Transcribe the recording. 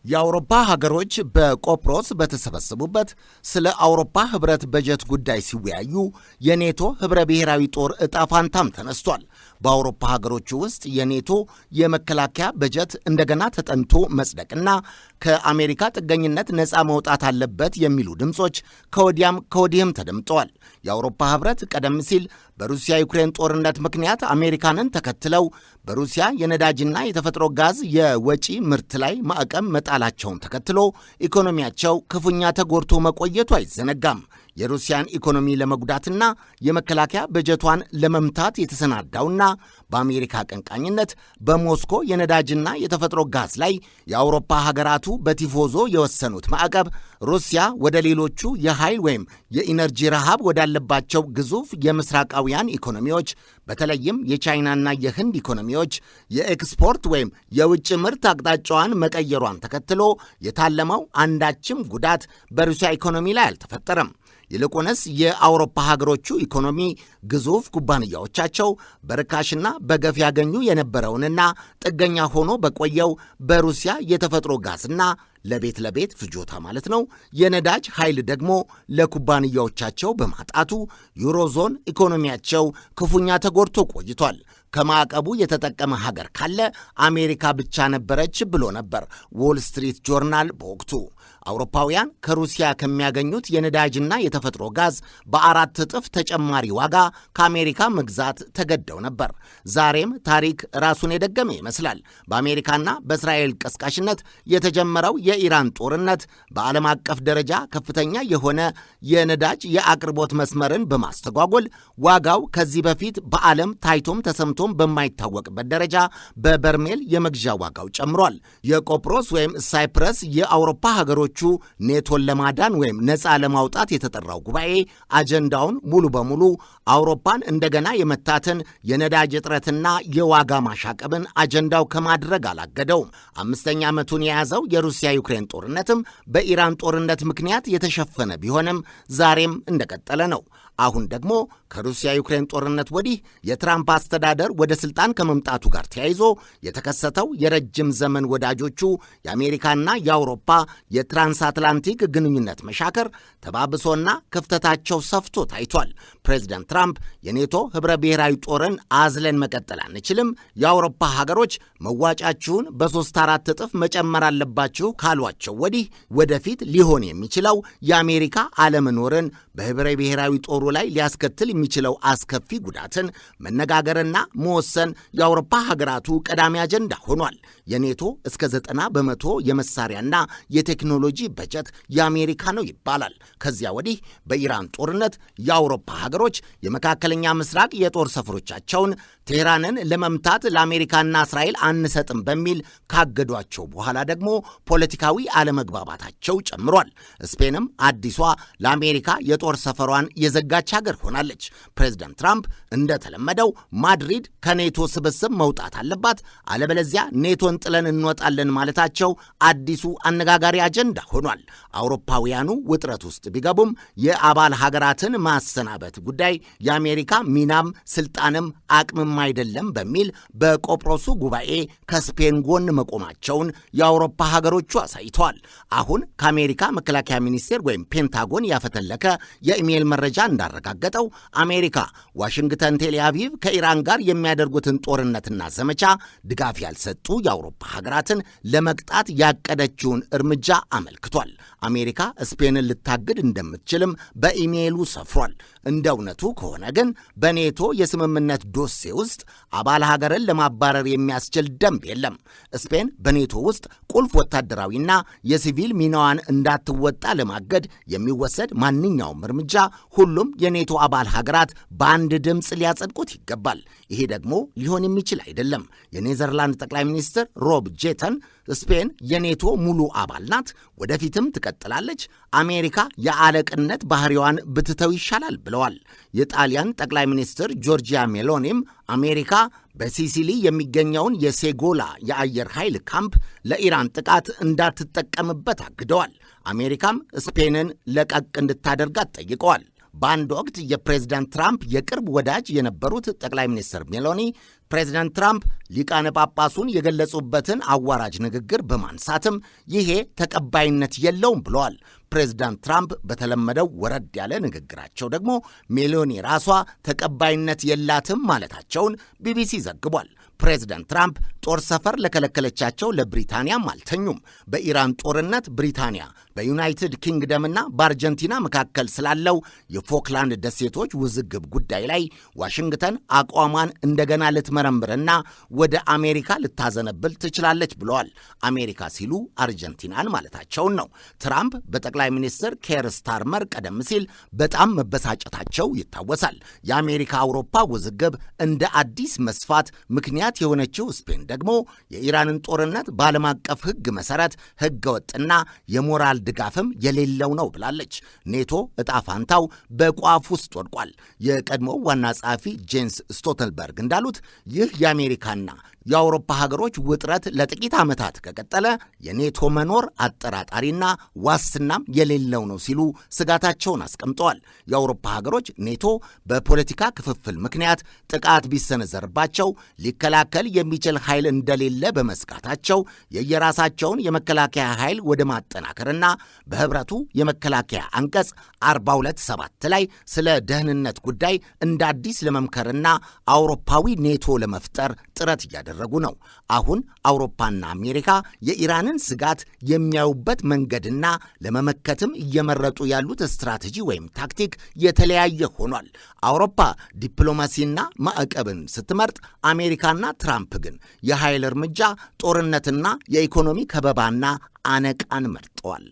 የአውሮፓ ሀገሮች በቆጵሮስ በተሰበሰቡበት ስለ አውሮፓ ህብረት በጀት ጉዳይ ሲወያዩ የኔቶ ህብረ ብሔራዊ ጦር ዕጣ ፋንታም ተነስቷል። በአውሮፓ ሀገሮች ውስጥ የኔቶ የመከላከያ በጀት እንደገና ተጠንቶ መጽደቅና ከአሜሪካ ጥገኝነት ነፃ መውጣት አለበት የሚሉ ድምፆች ከወዲያም ከወዲህም ተደምጠዋል። የአውሮፓ ህብረት ቀደም ሲል በሩሲያ ዩክሬን ጦርነት ምክንያት አሜሪካንን ተከትለው በሩሲያ የነዳጅና የተፈጥሮ ጋዝ የወጪ ምርት ላይ ማዕቀብ መጣላቸውን ተከትሎ ኢኮኖሚያቸው ክፉኛ ተጎድቶ መቆየቱ አይዘነጋም። የሩሲያን ኢኮኖሚ ለመጉዳትና የመከላከያ በጀቷን ለመምታት የተሰናዳውና በአሜሪካ አቀንቃኝነት በሞስኮ የነዳጅና የተፈጥሮ ጋዝ ላይ የአውሮፓ ሀገራቱ በቲፎዞ የወሰኑት ማዕቀብ ሩሲያ ወደ ሌሎቹ የኃይል ወይም የኢነርጂ ረሃብ ወዳለባቸው ግዙፍ የምስራቃውያን ኢኮኖሚዎች በተለይም የቻይናና የህንድ ኢኮኖሚዎች የኤክስፖርት ወይም የውጭ ምርት አቅጣጫዋን መቀየሯን ተከትሎ የታለመው አንዳችም ጉዳት በሩሲያ ኢኮኖሚ ላይ አልተፈጠረም። ይልቁንስ የአውሮፓ ሀገሮቹ ኢኮኖሚ ግዙፍ ኩባንያዎቻቸው በርካሽና በገፍ ያገኙ የነበረውንና ጥገኛ ሆኖ በቆየው በሩሲያ የተፈጥሮ ጋዝና ለቤት ለቤት ፍጆታ ማለት ነው የነዳጅ ኃይል ደግሞ ለኩባንያዎቻቸው በማጣቱ ዩሮዞን ኢኮኖሚያቸው ክፉኛ ተጎድቶ ቆይቷል። ከማዕቀቡ የተጠቀመ ሀገር ካለ አሜሪካ ብቻ ነበረች ብሎ ነበር ዎል ስትሪት ጆርናል በወቅቱ። አውሮፓውያን ከሩሲያ ከሚያገኙት የነዳጅና የተፈጥሮ ጋዝ በ4 እጥፍ ተጨማሪ ዋጋ ከአሜሪካ መግዛት ተገደው ነበር። ዛሬም ታሪክ ራሱን የደገመ ይመስላል። በአሜሪካና በእስራኤል ቀስቃሽነት የተጀመረው የኢራን ጦርነት በዓለም አቀፍ ደረጃ ከፍተኛ የሆነ የነዳጅ የአቅርቦት መስመርን በማስተጓጎል ዋጋው ከዚህ በፊት በዓለም ታይቶም ተሰምቶም በማይታወቅበት ደረጃ በበርሜል የመግዣ ዋጋው ጨምሯል። የቆጵሮስ ወይም ሳይፕረስ የአውሮፓ ሀገሮቹ ኔቶን ለማዳን ወይም ነፃ ለማውጣት የተጠራው ጉባኤ አጀንዳውን ሙሉ በሙሉ አውሮፓን እንደገና የመታትን የነዳጅ እጥረትና የዋጋ ማሻቀብን አጀንዳው ከማድረግ አላገደውም። 5ኛ ዓመቱን የያዘው የሩሲያ ዩክሬን ጦርነትም በኢራን ጦርነት ምክንያት የተሸፈነ ቢሆንም ዛሬም እንደቀጠለ ነው። አሁን ደግሞ ከሩሲያ ዩክሬን ጦርነት ወዲህ የትራምፕ አስተዳደር ወደ ስልጣን ከመምጣቱ ጋር ተያይዞ የተከሰተው የረጅም ዘመን ወዳጆቹ የአሜሪካና የአውሮፓ የትራንስአትላንቲክ ግንኙነት መሻከር ተባብሶና ክፍተታቸው ሰፍቶ ታይቷል። ፕሬዚደንት ትራምፕ የኔቶ ህብረ ብሔራዊ ጦርን አዝለን መቀጠል አንችልም፣ የአውሮፓ ሀገሮች መዋጫችሁን በ3-4 እጥፍ መጨመር አለባችሁ ካሏቸው ወዲህ ወደፊት ሊሆን የሚችለው የአሜሪካ አለመኖርን በህብረ ብሔራዊ ጦሩ ላይ ሊያስከትል የሚችለው አስከፊ ጉዳትን መነጋገርና መወሰን የአውሮፓ ሀገራቱ ቀዳሚ አጀንዳ ሆኗል። የኔቶ እስከ 90 በመቶ የመሳሪያና የቴክኖሎጂ በጀት የአሜሪካ ነው ይባላል። ከዚያ ወዲህ በኢራን ጦርነት የአውሮፓ ሀገሮች የመካከለኛ ምስራቅ የጦር ሰፈሮቻቸውን ቴህራንን ለመምታት ለአሜሪካና እስራኤል አንሰጥም በሚል ካገዷቸው በኋላ ደግሞ ፖለቲካዊ አለመግባባታቸው ጨምሯል። ስፔንም አዲሷ ለአሜሪካ የጦር ሰፈሯን የዘጋች ሀገር ሆናለች። ፕሬዚደንት ትራምፕ እንደተለመደው ማድሪድ ከኔቶ ስብስብ መውጣት አለባት፣ አለበለዚያ ኔቶን ጥለን እንወጣለን ማለታቸው አዲሱ አነጋጋሪ አጀንዳ ሆኗል። አውሮፓውያኑ ውጥረት ውስጥ ቢገቡም የአባል ሀገራትን ማሰናበት ጉዳይ የአሜሪካ ሚናም ስልጣንም አቅምም አይደለም በሚል በቆጵሮሱ ጉባኤ ከስፔን ጎን መቆማቸውን የአውሮፓ ሀገሮቹ አሳይተዋል። አሁን ከአሜሪካ መከላከያ ሚኒስቴር ወይም ፔንታጎን ያፈተለከ የኢሜይል መረጃ እንዳረጋገጠው አሜሪካ ዋሽንግተን ቴል አቪቭ ከኢራን ጋር የሚያደርጉትን ጦርነትና ዘመቻ ድጋፍ ያልሰጡ የአውሮፓ ሀገራትን ለመቅጣት ያቀደችውን እርምጃ አመልክቷል። አሜሪካ ስፔንን ልታግድ እንደምትችልም በኢሜይሉ ሰፍሯል። እንደ እውነቱ ከሆነ ግን በኔቶ የስምምነት ዶሴ ውስጥ አባል ሀገርን ለማባረር የሚያስችል ደንብ የለም። ስፔን በኔቶ ውስጥ ቁልፍ ወታደራዊና የሲቪል ሚናዋን እንዳትወጣ ለማገድ የሚወሰድ ማንኛውም እርምጃ ሁሉም የኔቶ አባል ሀገራት በአንድ ድምፅ ሊያጸድቁት ይገባል። ይሄ ደግሞ ሊሆን የሚችል አይደለም። የኔዘርላንድ ጠቅላይ ሚኒስትር ሮብ ጄተን ስፔን የኔቶ ሙሉ አባል ናት፣ ወደፊትም ትቀጥላለች፣ አሜሪካ የአለቅነት ባህሪዋን ብትተው ይሻላል ብለዋል። የጣሊያን ጠቅላይ ሚኒስትር ጆርጂያ ሜሎኒም አሜሪካ በሲሲሊ የሚገኘውን የሴጎላ የአየር ኃይል ካምፕ ለኢራን ጥቃት እንዳትጠቀምበት አግደዋል። አሜሪካም ስፔንን ለቀቅ እንድታደርጋት ጠይቀዋል። በአንድ ወቅት የፕሬዝዳንት ትራምፕ የቅርብ ወዳጅ የነበሩት ጠቅላይ ሚኒስትር ሜሎኒ ፕሬዚደንት ትራምፕ ሊቃነ ጳጳሱን የገለጹበትን አዋራጅ ንግግር በማንሳትም ይሄ ተቀባይነት የለውም ብለዋል። ፕሬዚዳንት ትራምፕ በተለመደው ወረድ ያለ ንግግራቸው ደግሞ ሜሎኒ ራሷ ተቀባይነት የላትም ማለታቸውን ቢቢሲ ዘግቧል። ፕሬዚዳንት ትራምፕ ጦር ሰፈር ለከለከለቻቸው ለብሪታንያም አልተኙም። በኢራን ጦርነት ብሪታንያ በዩናይትድ ኪንግደምና በአርጀንቲና መካከል ስላለው የፎክላንድ ደሴቶች ውዝግብ ጉዳይ ላይ ዋሽንግተን አቋሟን እንደገና ልትመረምርና ወደ አሜሪካ ልታዘነብል ትችላለች ብለዋል። አሜሪካ ሲሉ አርጀንቲናን ማለታቸውን ነው። ትራምፕ በጠቅላይ ሚኒስትር ኬር ስታርመር ቀደም ሲል በጣም መበሳጨታቸው ይታወሳል። የአሜሪካ አውሮፓ ውዝግብ እንደ አዲስ መስፋት ምክንያት የሆነችው ስፔን ደግሞ የኢራንን ጦርነት በዓለም አቀፍ ሕግ መሰረት ሕገ ወጥና የሞራል ድጋፍም የሌለው ነው ብላለች። ኔቶ ዕጣ ፋንታው በቋፍ ውስጥ ወድቋል። የቀድሞው ዋና ጸሐፊ ጄንስ ስቶልተንበርግ እንዳሉት ይህ የአሜሪካና የአውሮፓ ሀገሮች ውጥረት ለጥቂት ዓመታት ከቀጠለ የኔቶ መኖር አጠራጣሪና ዋስትናም የሌለው ነው ሲሉ ስጋታቸውን አስቀምጠዋል። የአውሮፓ ሀገሮች ኔቶ በፖለቲካ ክፍፍል ምክንያት ጥቃት ቢሰነዘርባቸው ሊከላከል የሚችል ኃይል እንደሌለ በመስጋታቸው የየራሳቸውን የመከላከያ ኃይል ወደ ማጠናከርና በህብረቱ የመከላከያ አንቀጽ 42(7) ላይ ስለ ደህንነት ጉዳይ እንደ አዲስ ለመምከርና አውሮፓዊ ኔቶ ለመፍጠር ጥረት እያደረጉ ነው። አሁን አውሮፓና አሜሪካ የኢራንን ስጋት የሚያዩበት መንገድና ለመመከትም እየመረጡ ያሉት ስትራቴጂ ወይም ታክቲክ የተለያየ ሆኗል። አውሮፓ ዲፕሎማሲና ማዕቀብን ስትመርጥ፣ አሜሪካና ትራምፕ ግን የኃይል እርምጃ፣ ጦርነትና የኢኮኖሚ ከበባና አነቃን መርጠዋል።